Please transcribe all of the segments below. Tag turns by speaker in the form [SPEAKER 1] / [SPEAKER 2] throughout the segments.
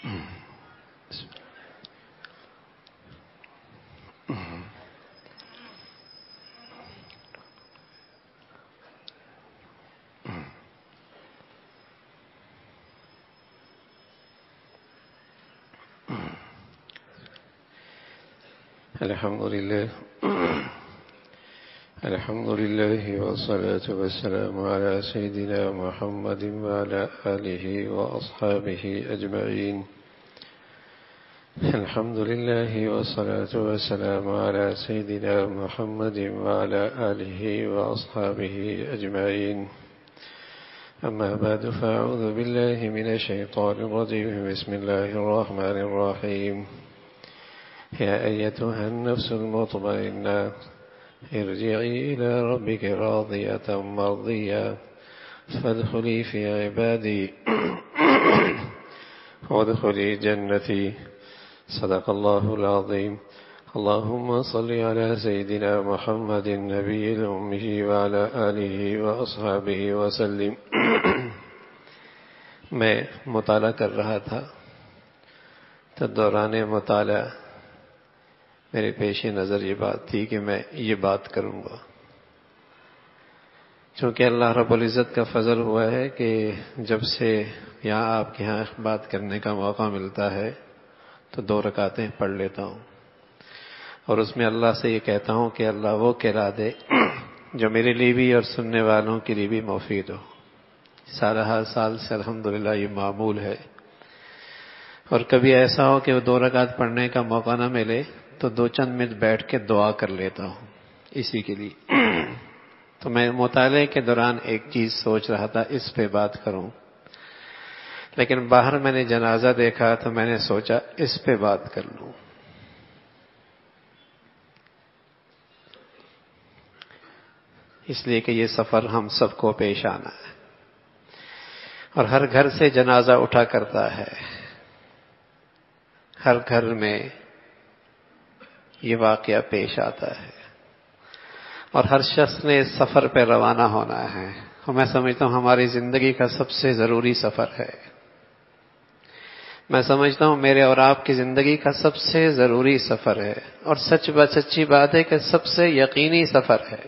[SPEAKER 1] الحمد لله والصلاة والسلام على سيدنا محمد وعلى آله وأصحابه أجمعين. الحمد لله والصلاة والسلام على سيدنا محمد وعلى آله وأصحابه أجمعين. أما بعد، فأعوذ بالله من الشيطان الرجيم. بسم الله الرحمن الرحيم. يا أيتها النفس المطمئنة ارجعي إلى ربك راضية مرضية فادخلي في عبادي وادخلي جنتي. صدق الله العظيم. اللهم صل على سيدنا محمد النبي الأمي وعلى آله وأصحابه وسلم. میں مطالعہ کر رہا تھا تو دوران مطالعہ میرے پیش نظر یہ بات تھی کہ میں یہ بات کروں گا، چونکہ اللہ رب العزت کا فضل ہوا ہے کہ جب سے یہاں آپ کے ہاں بات کرنے کا موقع ملتا ہے تو 2 رکعتیں پڑھ لیتا ہوں، اور اس میں اللہ سے یہ کہتا ہوں کہ اللہ وہ کہلا دے جو میرے لیے بھی اور سننے والوں کے لیے بھی مفید ہو. سالہ سال سے الحمدللہ یہ معمول ہے، اور کبھی ایسا ہو کہ وہ 2 رکعت پڑھنے کا موقع نہ ملے تو 2 چند منٹ بیٹھ کے دعا کر لیتا ہوں اسی کے لیے. تو میں مطالعے کے دوران ایک چیز سوچ رہا تھا، اس پہ بات کروں، لیکن باہر میں نے جنازہ دیکھا تو میں نے سوچا اس پہ بات کر لوں. اس لیے کہ یہ سفر ہم سب کو پیش آنا ہے، اور ہر گھر سے جنازہ اٹھا کرتا ہے. ہر گھر میں یہ واقعہ پیش آتا ہے، اور ہر شخص نے اس سفر پہ روانہ ہونا ہے. اور میں سمجھتا ہوں ہماری زندگی کا سب سے ضروری سفر ہے. میں سمجھتا ہوں میرے اور آپ کی زندگی کا سب سے ضروری سفر ہے، اور سچی بات ہے کہ سب سے یقینی سفر ہے.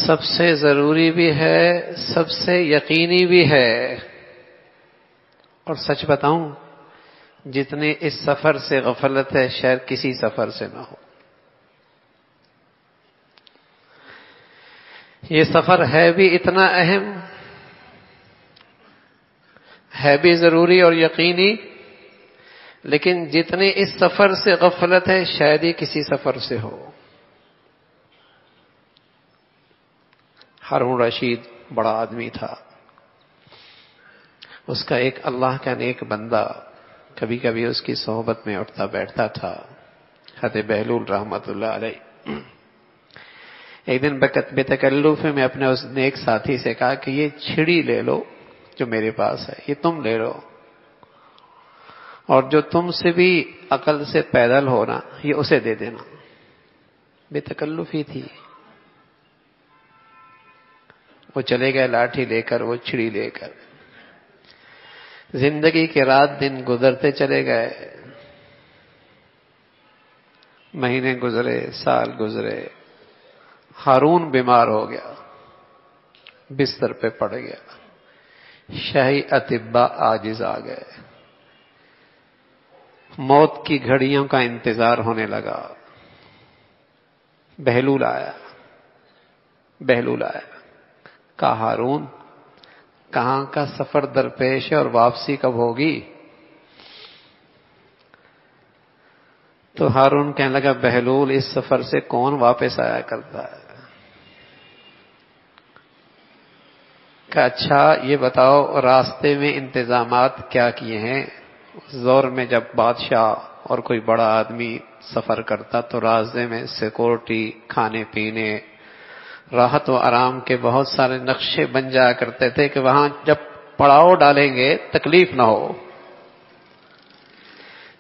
[SPEAKER 1] سب سے ضروری بھی ہے، سب سے یقینی بھی ہے. اور سچ بتاؤں، جتنی اس سفر سے غفلت ہے شاید کسی سفر سے نہ ہو. یہ سفر ہے بھی اتنا اہم، ہے بھی ضروری اور یقینی، لیکن جتنی اس سفر سے غفلت ہے شاید ہی کسی سفر سے ہو. ہارون رشید بڑا آدمی تھا. اس کا ایک اللہ کا نیک بندہ کبھی کبھی اس کی صحبت میں اٹھتا بیٹھتا تھا، حضرت بہلول رحمت اللہ علیہ. ایک دن بے تکلف میں اپنے اس نیک ساتھی سے کہا کہ یہ چھڑی لے لو جو میرے پاس ہے، یہ تم لے لو، اور جو تم سے بھی عقل سے پیدل ہونا یہ اسے دے دینا. بے تکلف ہی تھی. وہ چلے گئے لاٹھی لے کر، وہ چھڑی لے کر. زندگی کے رات دن گزرتے چلے گئے، مہینے گزرے، سال گزرے. ہارون بیمار ہو گیا، بستر پہ پڑ گیا. شاہی اطباء عاجز آ گئے. موت کی گھڑیوں کا انتظار ہونے لگا. بہلول آیا. کہا ہارون کہاں کا سفر درپیش ہے اور واپسی کب ہوگی؟ تو ہارون کہنے لگا بہلول اس سفر سے کون واپس آیا کرتا ہے؟ کہ اچھا یہ بتاؤ راستے میں انتظامات کیا کیے ہیں؟ اس دور میں جب بادشاہ اور کوئی بڑا آدمی سفر کرتا تو راستے میں سیکورٹی، کھانے پینے، راحت و آرام کے بہت سارے نقشے بن جایا کرتے تھے کہ وہاں جب پڑاؤ ڈالیں گے تکلیف نہ ہو.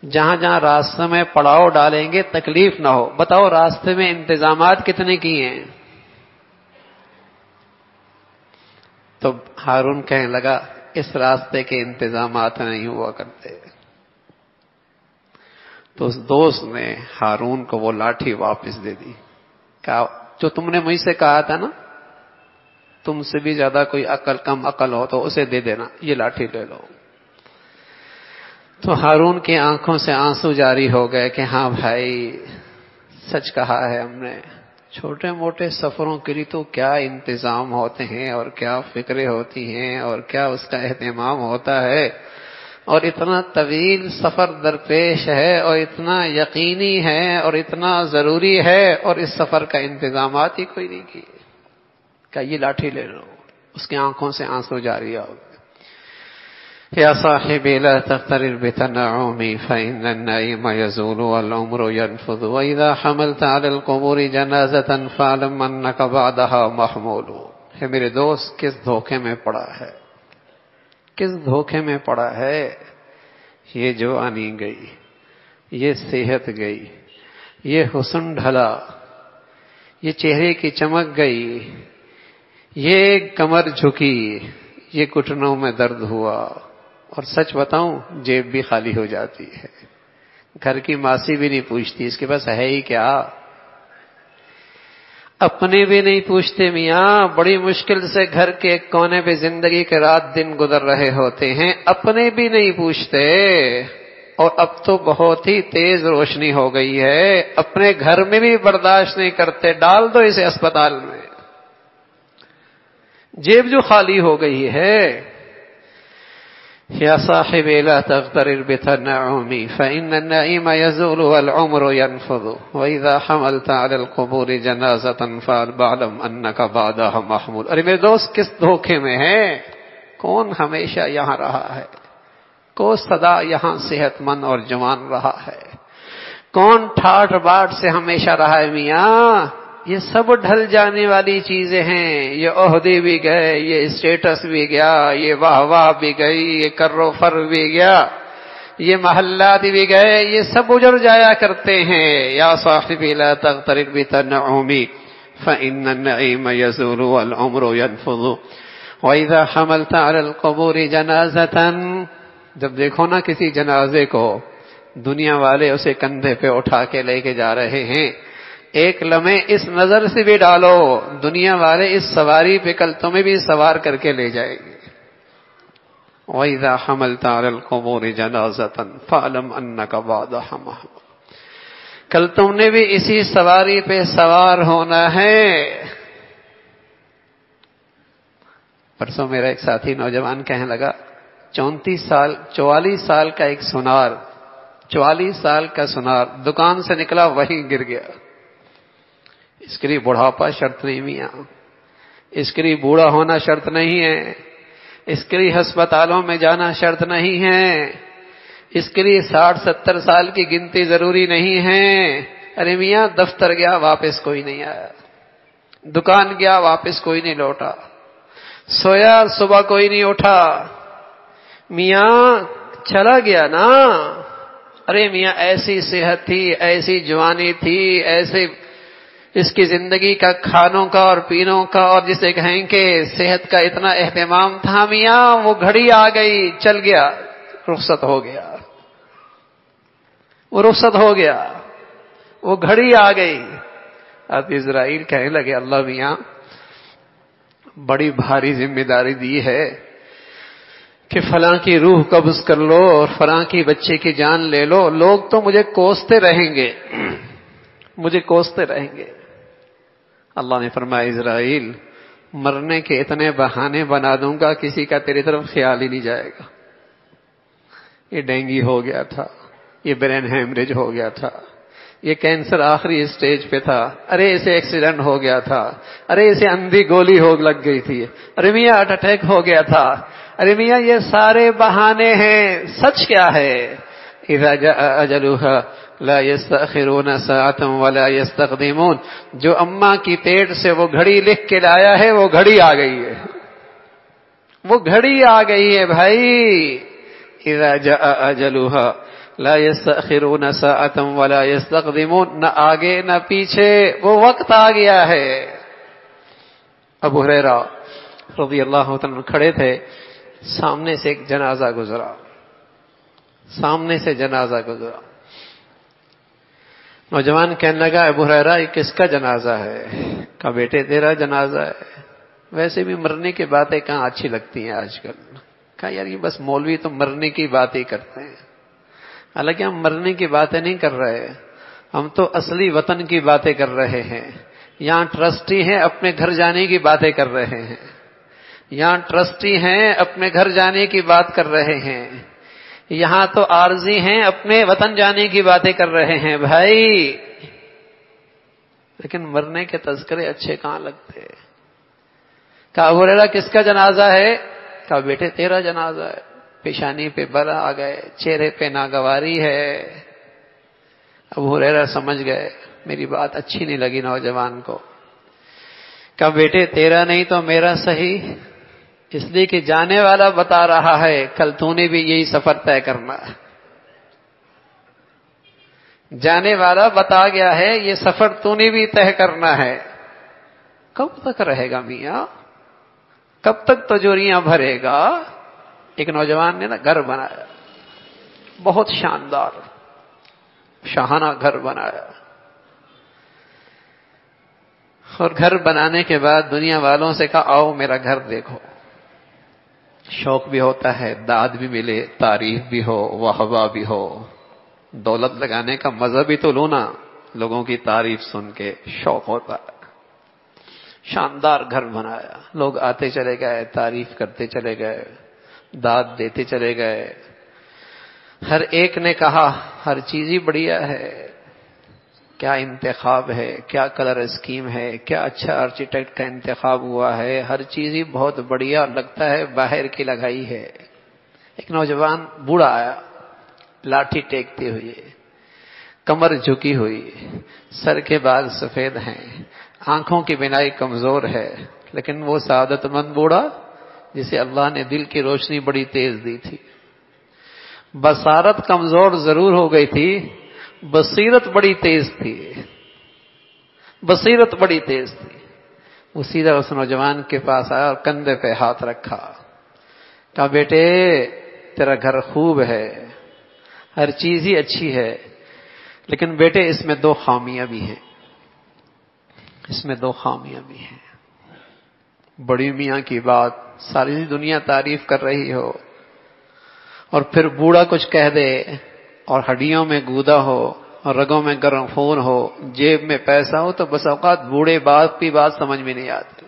[SPEAKER 1] جہاں جہاں راستے میں پڑاؤ ڈالیں گے تکلیف نہ ہو. بتاؤ راستے میں انتظامات کتنے کیے ہیں؟ تو ہارون کہنے لگا اس راستے کے انتظامات نہیں ہوا کرتے۔ تو اس دوست نے ہارون کو وہ لاٹھی واپس دے دی، کہا جو تم نے مجھ سے کہا تھا نا تم سے بھی زیادہ کوئی کم عقل ہو تو اسے دے دینا، یہ لاٹھی لے لو۔ تو ہارون کی آنکھوں سے آنسو جاری ہو گئے کہ ہاں بھائی سچ کہا ہے ہم نے، چھوٹے موٹے سفروں کے لیے تو کیا انتظام ہوتے ہیں اور کیا فکریں ہوتی ہیں اور کیا اس کا اہتمام ہوتا ہے، اور اتنا طویل سفر درپیش ہے اور اتنا یقینی ہے اور اتنا ضروری ہے، اور اس سفر کا انتظامات ہی کوئی نہیں کیے۔ کہ یہ لاٹھی لے لو۔ اس کی آنکھوں سے آنسو جاری ہو گئے۔ یا صاحبی لا تغترر بتنعمی فإن النعیم یزول والعمر ينفذ وإذا حملت على القبور جنازة فاعلم أنك بعدها محمول۔ ہے میرے دوست، کس دھوکے میں پڑا ہے، کس دھوکے میں پڑا ہے۔ یہ جوانی گئی، یہ صحت گئی، یہ حسن ڈھلا، یہ چہرے کی چمک گئی، یہ کمر جھکی، یہ گھٹنوں میں درد ہوا، اور سچ بتاؤں جیب بھی خالی ہو جاتی ہے، گھر کی ماسی بھی نہیں پوچھتی اس کے پاس ہے ہی کیا، اپنے بھی نہیں پوچھتے میاں، بڑی مشکل سے گھر کے ایک کونے پہ زندگی کے رات دن گزر رہے ہوتے ہیں، اپنے بھی نہیں پوچھتے، اور اب تو بہت ہی تیز روشنی ہو گئی ہے، اپنے گھر میں بھی برداشت نہیں کرتے، ڈال دو اسے اسپتال میں، جیب جو خالی ہو گئی ہے۔ یا صاحب لا تغترر بتنعمی فإن النعیم یزول والعمر ينفذ وإذا حملت على القبور جنازة فاعلم أنك بعدها محمول۔ ارے میرے دوست، کس دھوکے میں ہے، کون ہمیشہ یہاں رہا ہے، کون سدا یہاں صحت مند اور جوان رہا ہے، کون ٹھاٹ باٹ سے ہمیشہ رہا ہے میاں، یہ سب ڈھل جانے والی چیزیں ہیں، یہ عہدے بھی گئے، یہ اسٹیٹس بھی گیا، یہ واہ واہ بھی گئی، یہ کر و فر بھی گیا، یہ محلات بھی گئے، یہ سب اجڑ جایا کرتے ہیں۔ یا صاحبی لا تغترر بتنعمی فإن النعیم یزول والعمر ينفذ وإذا حملت على القبور جنازة۔ جب دیکھو نا کسی جنازے کو دنیا والے اسے کندھے پہ اٹھا کے لے کے جا رہے ہیں، ایک لمحے اس نظر سے بھی ڈالو، دنیا والے اس سواری پہ کل تمہیں بھی سوار کر کے لے جائیں گے۔ وَإِذَا حَمَلْتَ عَلَى الْقُبُورِ جَنَازَةً فَاعْلَمْ أَنَّكَ بَعْدَهَا مَحْمُولٌ۔ کل تم نے بھی اسی سواری پہ سوار ہونا ہے۔ پرسوں میرا ایک ساتھی نوجوان کہنے لگا 44 سال کا ایک سونار، 44 سال کا سونار دکان سے نکلا وہیں گر گیا۔ اس کے لیے بڑھاپا شرط نہیں میاں، اس کے لیے بوڑھا ہونا شرط نہیں ہے، اس کے لیے ہسپتالوں میں جانا شرط نہیں ہے، اس کے لیے 60-70 سال کی گنتی ضروری نہیں ہے۔ ارے میاں دفتر گیا واپس کوئی نہیں آیا، دکان گیا واپس کوئی نہیں لوٹا، سویا صبح کوئی نہیں اٹھا، میاں چلا گیا نا۔ ارے میاں ایسی صحت تھی، ایسی جوانی تھی، ایسے اس کی زندگی کا کھانوں کا اور پینوں کا اور جسے کہیں کہ صحت کا اتنا اہتمام تھا میاں، وہ گھڑی آ گئی، چل گیا، رخصت ہو گیا، وہ رخصت ہو گیا، وہ گھڑی آ گئی۔ اب اسرائیل کہنے لگے اللہ میاں بڑی بھاری ذمہ داری دی ہے کہ فلاں کی روح قبض کر لو اور فلاں کی بچے کی جان لے لو، لوگ تو مجھے کوستے رہیں گے، مجھے کوستے رہیں گے۔ اللہ نے فرمایا اسرائیل مرنے کے اتنے بہانے بنا دوں گا کسی کا تیری طرف خیال ہی نہیں جائے گا۔ یہ ڈینگی ہو گیا تھا، یہ برین ہیمریج ہو گیا تھا، یہ کینسر آخری اسٹیج پہ تھا، ارے اسے ایکسیڈنٹ ہو گیا تھا، ارے اسے اندھی گولی لگ گئی تھی، ارے میاں ہارٹ اٹیک ہو گیا تھا، ارے میاں یہ سارے بہانے ہیں۔ سچ کیا ہے؟ اذا جاء اجلها لا يستأخرون ساعة ولا يستقدمون۔ جو اماں کی پیٹ سے وہ گھڑی لکھ کے لایا ہے وہ گھڑی آ گئی ہے، وہ گھڑی آ گئی ہے بھائی۔ اذا جاء اجلها لا يستأخرون ساعة ولا يستقدمون، نہ آگے نہ پیچھے، وہ وقت آ گیا ہے۔ ابو ہریرہ رضی اللہ عنہ کھڑے تھے، سامنے سے ایک جنازہ گزرا، سامنے سے جنازہ گزرا. نوجوان کہنے لگا ابو ہریرہ یہ کس کا جنازہ ہے؟ کہا بیٹے تیرا جنازہ ہے. ویسے بھی مرنے کی باتیں کہاں اچھی لگتی ہیں آج کل. کہا یار یہ بس مولوی تو مرنے کی باتیں کرتے ہیں. حالانکہ ہم مرنے کی باتیں نہیں کر رہے، ہم تو اصلی وطن کی باتیں کر رہے ہیں. یہاں ٹرسٹی ہیں اپنے گھر جانے کی باتیں کر رہے ہیں، یہاں ٹرسٹی ہیں اپنے گھر جانے کی بات کر رہے ہیں، یہاں تو عارضی ہیں اپنے وطن جانے کی باتیں کر رہے ہیں بھائی. لیکن مرنے کے تذکرے اچھے کہاں لگتے. کہا ابو ہریرہ کس کا جنازہ ہے؟ کہا بیٹے تیرا جنازہ ہے. پیشانی پہ بل آ گئے، چہرے پہ ناگواری ہے. ابو ہریرہ سمجھ گئے میری بات اچھی نہیں لگی نوجوان کو. کہا بیٹے تیرا نہیں تو میرا صحیح، اس لیے کہ جانے والا بتا رہا ہے کل تو نے بھی یہی سفر طے کرنا ہے. جانے والا بتا گیا ہے یہ سفر تو نے بھی طے کرنا ہے. کب تک رہے گا میاں؟ کب تک تجوریاں بھرے گا؟ ایک نوجوان نے نا گھر بنایا، بہت شاندار شاہانہ گھر بنایا. اور گھر بنانے کے بعد دنیا والوں سے کہا آؤ میرا گھر دیکھو. شوق بھی ہوتا ہے، داد بھی ملے، تعریف بھی ہو، واہوا بھی ہو. دولت لگانے کا مزہ بھی تو لو نا، لوگوں کی تعریف سن کے شوق ہوتا ہے. شاندار گھر بنایا، لوگ آتے چلے گئے، تعریف کرتے چلے گئے، داد دیتے چلے گئے. ہر ایک نے کہا ہر چیز ہی بڑھیا ہے، کیا انتخاب ہے، کیا کلر اسکیم ہے، کیا اچھا آرکیٹیکٹ کا انتخاب ہوا ہے، ہر چیز ہی بہت بڑھیا لگتا ہے، باہر کی لگائی ہے. ایک نوجوان بوڑھا آیا، لاٹھی ٹیکتے ہوئے، کمر جھکی ہوئی، سر کے بال سفید ہیں، آنکھوں کی بینائی کمزور ہے، لیکن وہ سعادت مند بوڑھا جسے اللہ نے دل کی روشنی بڑی تیز دی تھی. بصارت کمزور ضرور ہو گئی تھی، بصیرت بڑی تیز تھی، بصیرت بڑی تیز تھی. وہ سیدھا اس نوجوان کے پاس آیا اور کندھے پہ ہاتھ رکھا. کہا بیٹے تیرا گھر خوب ہے، ہر چیز ہی اچھی ہے، لیکن بیٹے اس میں دو خامیاں بھی ہیں، اس میں دو خامیاں بھی ہیں. بڑی میاں کی بات ساری دنیا تعریف کر رہی ہو اور پھر بوڑھا کچھ کہہ دے اور ہڈیوں میں گودا ہو اور رگوں میں گرم خون ہو، جیب میں پیسہ ہو، تو بس اوقات بوڑھے باپ کی بات سمجھ میں نہیں آتی.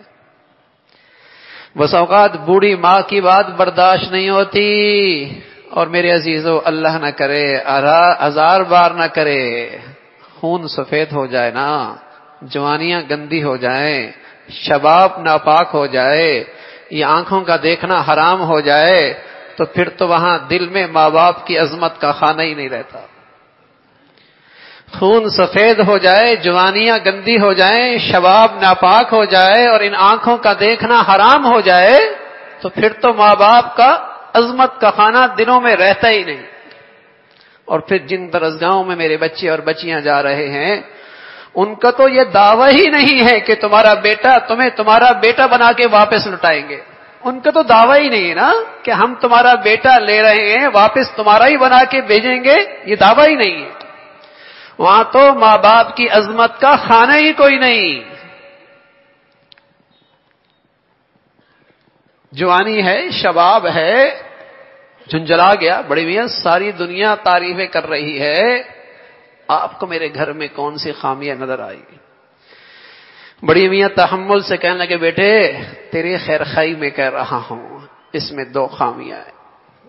[SPEAKER 1] بس اوقات بوڑھی ماں کی بات برداشت نہیں ہوتی. اور میرے عزیزو اللہ نہ کرے، 1000 بار نہ کرے خون سفید ہو جائے نا، جوانیاں گندی ہو جائیں، شباب ناپاک ہو جائے، یہ آنکھوں کا دیکھنا حرام ہو جائے، تو پھر تو وہاں دل میں ماں باپ کی عظمت کا خانہ ہی نہیں رہتا. خون سفید ہو جائے، جوانیاں گندی ہو جائیں، شباب ناپاک ہو جائے اور ان آنکھوں کا دیکھنا حرام ہو جائے، تو پھر تو ماں باپ کا عظمت کا خانہ دلوں میں رہتا ہی نہیں. اور پھر جن درسگاہوں میں میرے بچے اور بچیاں جا رہے ہیں، ان کا تو یہ دعویٰ ہی نہیں ہے کہ تمہارا بیٹا تمہیں تمہارا بیٹا بنا کے واپس لوٹائیں گے. ان کا تو دعویٰ ہی نہیں ہے نا کہ ہم تمہارا بیٹا لے رہے ہیں واپس تمہارا ہی بنا کے بھیجیں گے، یہ دعویٰ ہی نہیں ہے. وہاں تو ماں باپ کی عظمت کا خانہ ہی کوئی نہیں. جوانی ہے، شباب ہے، جھنجھلا گیا، بڑی میاں ساری دنیا تعریفیں کر رہی ہے، آپ کو میرے گھر میں کون سی خامیاں نظر آئی؟ بڑی میاں تحمل سے کہنے لگے بیٹے تیری خیر خائی میں کہہ رہا ہوں، اس میں دو خامیاں ہیں.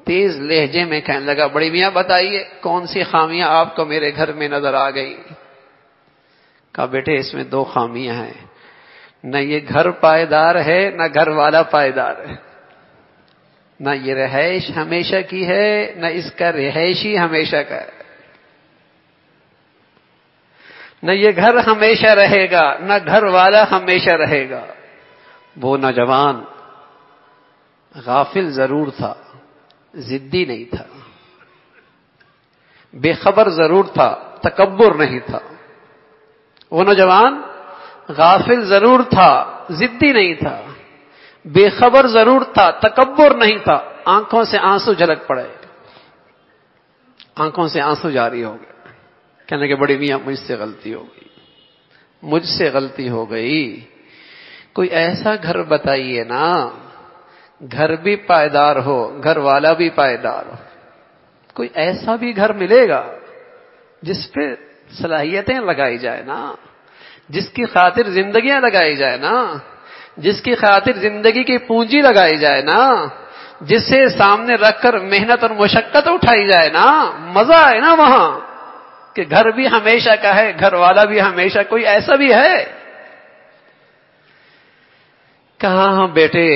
[SPEAKER 1] تیز لہجے میں کہنے لگا بڑی میاں بتائیے کون سی خامیاں آپ کو میرے گھر میں نظر آ گئی؟ کہا بیٹے اس میں دو خامیاں ہیں، نہ یہ گھر پائیدار ہے نہ گھر والا پائیدار ہے، نہ یہ رہائش ہمیشہ کی ہے نہ اس کا رہائشی ہمیشہ کا ہے، نہ یہ گھر ہمیشہ رہے گا نہ گھر والا ہمیشہ رہے گا. وہ نوجوان غافل ضرور تھا، ضدی نہیں تھا، بے خبر ضرور تھا، تکبر نہیں تھا. وہ نوجوان غافل ضرور تھا، ضدی نہیں تھا، بے خبر ضرور تھا، تکبر نہیں تھا. آنکھوں سے آنسو جھلک پڑے، آنکھوں سے آنسو جاری ہو گئے، کہنے کہ بڑی میاں مجھ سے غلطی ہو گئی، مجھ سے غلطی ہو گئی، کوئی ایسا گھر بتائیے نا، گھر بھی پائیدار ہو، گھر والا بھی پائیدار ہو، کوئی ایسا بھی گھر ملے گا جس پہ صلاحیتیں لگائی جائے نا، جس کی خاطر زندگیاں لگائی جائے نا، جس کی خاطر زندگی کی پونجی لگائی جائے نا، جسے سامنے رکھ کر محنت اور مشقت اٹھائی جائے نا، مزہ آئے نا وہاں، کہ گھر بھی ہمیشہ کا ہے، گھر والا بھی ہمیشہ، کوئی ایسا بھی ہے؟ کہاں ہم بیٹے،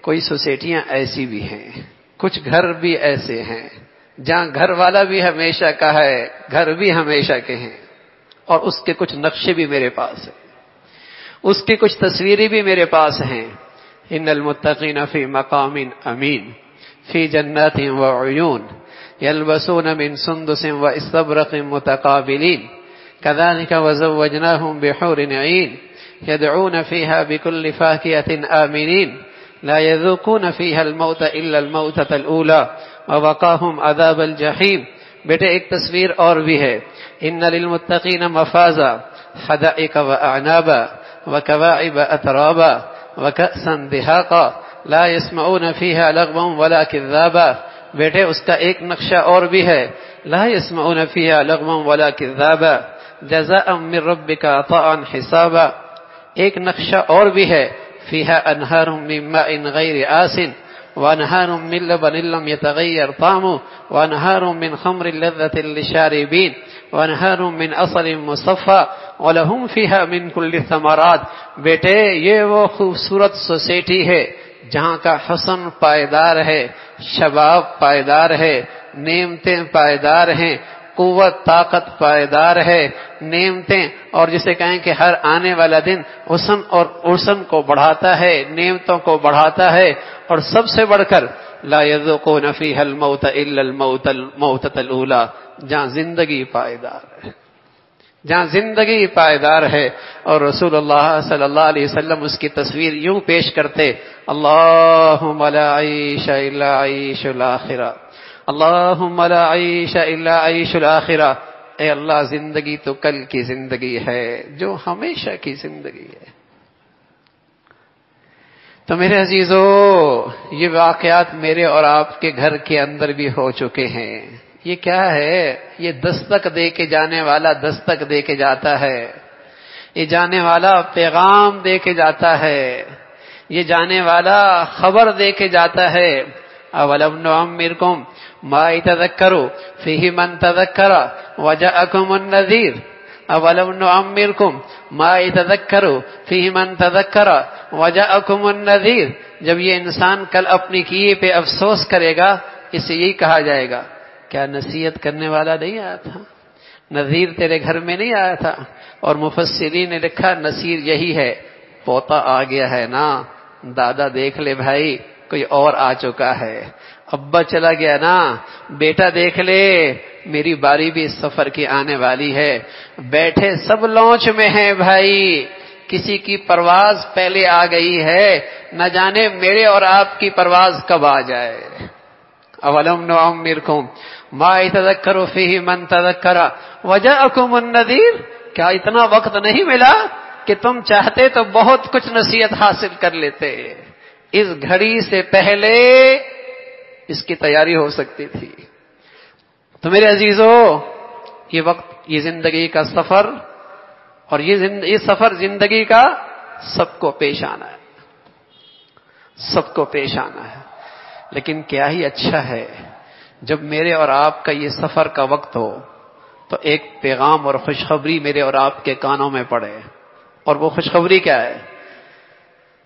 [SPEAKER 1] کوئی سوسائٹیاں ایسی بھی ہیں، کچھ گھر بھی ایسے ہیں جہاں گھر والا بھی ہمیشہ کا ہے، گھر بھی ہمیشہ کے ہیں، اور اس کے کچھ نقشے بھی میرے پاس ہیں، اس کی کچھ تصویریں بھی میرے پاس ہیں۔ ان المتقین فی مقام امین فی جنات وعیون یلبسون من سندس واستبرق متقابلین كذلك وزوجناهم بحور عین يدعون فيها بكل فاكهة آمنين لا يذوقون فيها الموت إلا الموتة الأولى ووقاهم عذاب الجحیم۔ بیٹے ایک تصویر اور بھی ہے، ان للمتقین مفازا حدائق واعنابا وكواعب اترابا وكأسا دهاقا لا يسمعون فيها لغوا ولا كذابا۔ بیٹے اس کا ایک نقشہ اور بھی ہے، لا يسمعون فيها لغوا ولا كذابا جزاء من ربك عطاء حسابا۔ ایک نقشہ اور بھی ہے، فيها انہار من ماء غیر آسن وانہار من لبن لم يتغیر طعمه وانہار من خمر لذة للشاربین وانہار من عسل مصفى ولہم فيها من كل الثمرات۔ بیٹے یہ وہ خوبصورت سوسائٹی ہے جہاں کا حسن پائیدار ہے، شباب پائیدار ہے، نعمتیں پائیدار ہیں، قوت طاقت پائیدار ہے، نعمتیں، اور جسے کہیں کہ ہر آنے والا دن حسن اور حسن کو بڑھاتا ہے، نعمتوں کو بڑھاتا ہے، اور سب سے بڑھ کر لا يذوقون فيها الموت الا الموتة الاولى، جہاں زندگی پائیدار ہے، جہاں زندگی پائیدار ہے۔ اور رسول اللہ صلی اللہ علیہ وسلم اس کی تصویر یوں پیش کرتے، اللہم لا عیش الا عیش الاخرہ، اللہم لا عیش الا عیش الاخرہ، اے اللہ زندگی تو کل کی زندگی ہے جو ہمیشہ کی زندگی ہے۔ تو میرے عزیزو، یہ واقعات میرے اور آپ کے گھر کے اندر بھی ہو چکے ہیں۔ یہ کیا ہے؟ یہ دستک دے کے جانے والا دستک دے کے جاتا ہے، یہ جانے والا پیغام دے کے جاتا ہے، یہ جانے والا خبر دے کے جاتا ہے۔ اولم نعمرکم ما یتذکر فیہ من تذکر وجاءکم النذیر، اولم نعمرکم ما یتذکر فیہ من تذکر وجاءکم النذیر۔ جب یہ انسان کل اپنی کیے پہ افسوس کرے گا، اسے یہی کہا جائے گا، کیا نصیحت کرنے والا نہیں آیا تھا؟ نذیر تیرے گھر میں نہیں آیا تھا؟ اور مفسرین نے لکھا نذیر یہی ہے، پوتا آ گیا ہے نا، دادا دیکھ لے بھائی کوئی اور آ چکا ہے، ابا چلا گیا نا، بیٹا دیکھ لے میری باری بھی اس سفر کی آنے والی ہے۔ بیٹھے سب لانچ میں ہیں بھائی، کسی کی پرواز پہلے آ گئی ہے، نہ جانے میرے اور آپ کی پرواز کب آ جائے۔ اولم نعمرکم ما یتذکر فیہ من تذکر وجاءکم النذیر، کیا اتنا وقت نہیں ملا کہ تم چاہتے تو بہت کچھ نصیحت حاصل کر لیتے؟ اس گھڑی سے پہلے اس کی تیاری ہو سکتی تھی۔ تو میرے عزیزو، یہ وقت، یہ زندگی کا سفر، اور یہ سفر زندگی کا سب کو پیش آنا ہے، سب کو پیش آنا ہے۔ لیکن کیا ہی اچھا ہے جب میرے اور آپ کا یہ سفر کا وقت ہو تو ایک پیغام اور خوشخبری میرے اور آپ کے کانوں میں پڑے۔ اور وہ خوشخبری کیا ہے؟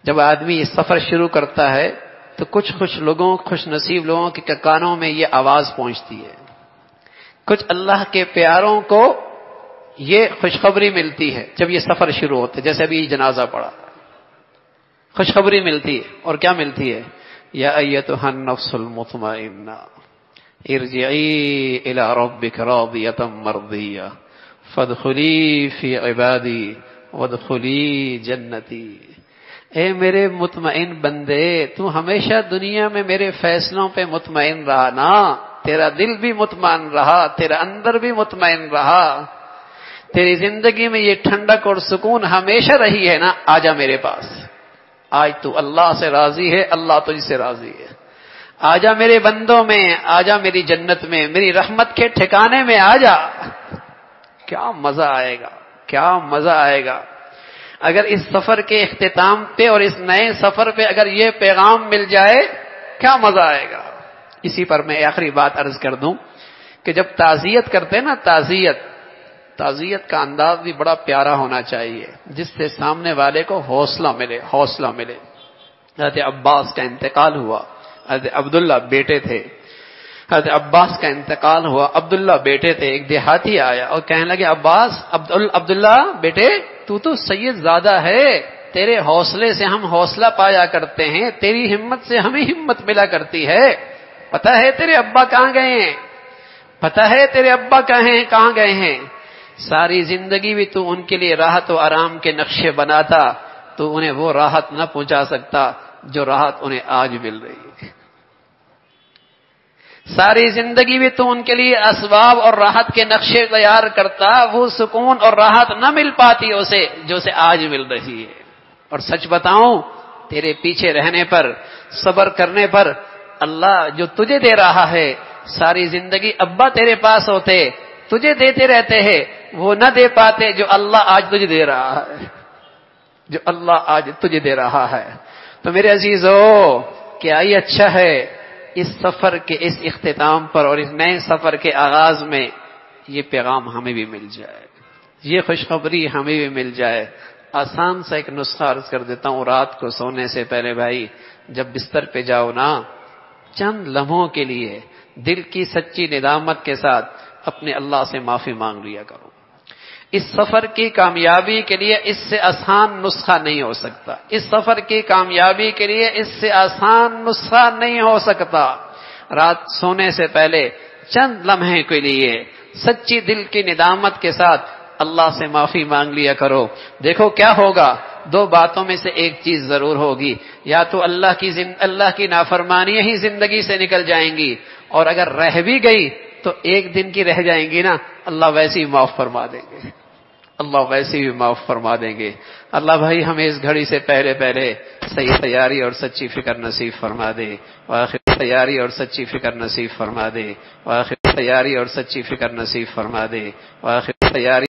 [SPEAKER 1] جب آدمی یہ سفر شروع کرتا ہے تو کچھ خوش نصیب لوگوں کے کانوں میں یہ آواز پہنچتی ہے، کچھ اللہ کے پیاروں کو یہ خوشخبری ملتی ہے جب یہ سفر شروع ہوتا ہے، جیسے ابھی جنازہ پڑا، خوشخبری ملتی ہے۔ اور کیا ملتی ہے؟ یا ایتھا النفس المطمئنہ ارجعی الی ربک راضیۃ مرضیہ فادخلی فی عبادی وادخلی جنتی۔ اے میرے مطمئن بندے، تو ہمیشہ دنیا میں میرے فیصلوں پہ مطمئن رہا نا، تیرا دل بھی مطمئن رہا، تیرا اندر بھی مطمئن رہا، تیری زندگی میں یہ ٹھنڈک اور سکون ہمیشہ رہی ہے نا، آجا میرے پاس۔ آج تو اللہ سے راضی ہے، اللہ تجھ سے راضی ہے، آجا میرے بندوں میں، آجا میری جنت میں، میری رحمت کے ٹھکانے میں آجا۔ کیا مزہ آئے گا، کیا مزہ آئے گا اگر اس سفر کے اختتام پہ اور اس نئے سفر پہ اگر یہ پیغام مل جائے، کیا مزہ آئے گا۔ اسی پر میں آخری بات عرض کر دوں کہ جب تعزیت کرتے ہیں نا، تعزیت کا انداز بھی بڑا پیارا ہونا چاہیے، جس سے سامنے والے کو حوصلہ ملے، حوصلہ ملے۔ حضرت عباس کا انتقال ہوا، حضرت عبداللہ بیٹے تھے، حضرت عباس کا انتقال ہوا، عبداللہ بیٹے تھے، ایک دیہاتی آیا اور کہنے لگے عباس، عبداللہ بیٹے تو سید زادہ ہے، تیرے حوصلے سے ہم حوصلہ پایا کرتے ہیں، تیری ہمت سے ہمیں ہمت ملا کرتی ہے، پتہ ہے تیرے ابا کہاں گئے ہیں، پتہ ہے تیرے ابا کہاں گئے ہیں، ساری زندگی بھی تو ان کے لیے راحت و آرام کے نقشے بناتا، تو انہیں وہ راحت نہ پہنچا سکتا جو راحت انہیں آج مل رہی ہے، ساری زندگی بھی تو ان کے لیے اسباب اور راحت کے نقشے تیار کرتا، وہ سکون اور راحت نہ مل پاتی اسے جو اسے آج مل رہی ہے۔ اور سچ بتاؤں، تیرے پیچھے رہنے پر، صبر کرنے پر، اللہ جو تجھے دے رہا ہے، ساری زندگی ابا تیرے پاس ہوتے، تجھے دیتے رہتے ہیں، وہ نہ دے پاتے جو اللہ آج تجھے دے رہا ہے، جو اللہ آج تجھے دے رہا ہے۔ تو میرے عزیزو، کیا یہ اچھا ہے اس سفر کے اس اختتام پر اور اس نئے سفر کے آغاز میں یہ پیغام ہمیں بھی مل جائے، یہ خوشخبری ہمیں بھی مل جائے۔ آسان سا ایک نسخہ عرض کر دیتا ہوں، رات کو سونے سے پہلے بھائی جب بستر پہ جاؤ نا، چند لمحوں کے لیے دل کی سچی ندامت کے ساتھ اپنے اللہ سے معافی مانگ لیا کرو۔ اس سفر کی کامیابی کے لیے اس سے آسان نسخہ نہیں ہو سکتا، اس سفر کی کامیابی کے لیے اس سے آسان نسخہ نہیں ہو سکتا۔ رات سونے سے پہلے چند لمحے کے لیے سچی دل کی ندامت کے ساتھ اللہ سے معافی مانگ لیا کرو۔ دیکھو کیا ہوگا، دو باتوں میں سے ایک چیز ضرور ہوگی، یا تو اللہ کی نافرمانیاں ہی زندگی سے نکل جائیں گی، اور اگر رہ بھی گئی تو ایک دن کی رہ جائیں گی نا، اللہ ویسے ہی معاف فرما دیں گے، اللہ ویسے ہی معاف فرما دیں گے۔ اللہ بھائی ہمیں اس گھڑی سے پہلے صحیح تیاری اور سچی فکر نصیب فرما دے، وآخر تیاری اور سچی فکر نصیب فرما دے، وآخر تیاری اور سچی فکر نصیب فرما دے، وآخر تیاری